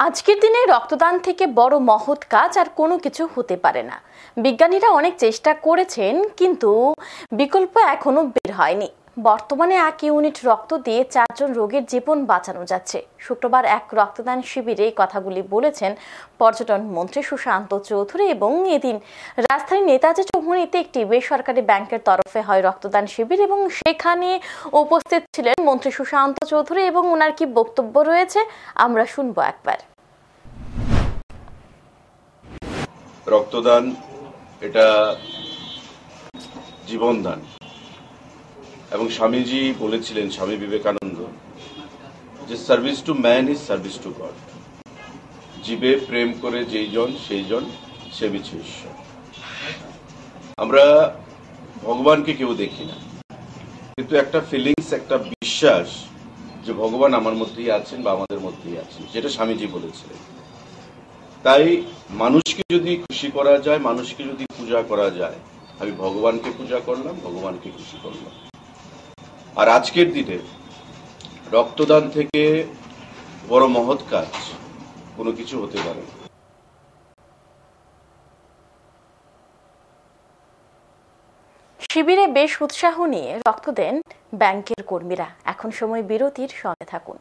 আজকের দিনে রক্তদান থেকে বড় মহৎ কাজ আর কোনো কিছু হতে পারে না। বিজ্ঞানীরা অনেক চেষ্টা করেছেন, কিন্তু বিকল্প এখনো বের হয়নি। বর্তমানে 1 ইউনিট রক্ত দিয়ে 4 জন রোগীর জীবন বাঁচানো যাচ্ছে। শুক্রবার এক রক্তদান শিবিরে এই কথাগুলি বলেছেন পর্যটন মন্ত্রী সুশান্ত চৌধুরী। এবং এদিন রাজধানীর নেতাজি চৌমুহনীতে একটি বেসরকারি ব্যাংকের তরফে হয় রক্তদান শিবির, এবং সেখানে উপস্থিত ছিলেন মন্ত্রী সুশান্ত চৌধুরী। এবং ওনার কি বক্তব্য রয়েছে আমরা শুনবো একবার। রক্তদান এটা জীবনদান, এবং স্বামীজি বলেছিলেন, স্বামী বিবেকানন্দ, যে service to man is service to god. জীবে প্রেম করে যেই জন সেই জন সেবিছে ঈশ্বর। আমরা ভগবানকে কেউ দেখি না, কিন্তু একটা ফিলিংস, একটা বিশ্বাস যে ভগবান আমার মধ্যেই আছেন বা আমাদের মধ্যেই আছেন, যেটা স্বামীজি বলেছিলেন। তাই মানুষকে যদি খুশি করা যায়, মানুষকে যদি পূজা করা যায়, আমি ভগবানকে পূজা করলাম, ভগবানকে খুশি করলাম। আর আজকের দিনে রক্তদান থেকে বড় মহৎ কাজ কোনো কিছু হতে পারে না। শিবিরে বেশ উৎসাহ নিয়ে রক্ত দেন ব্যাংকের কর্মীরা। এখন সময় বিরতির, সঙ্গে থাকুন।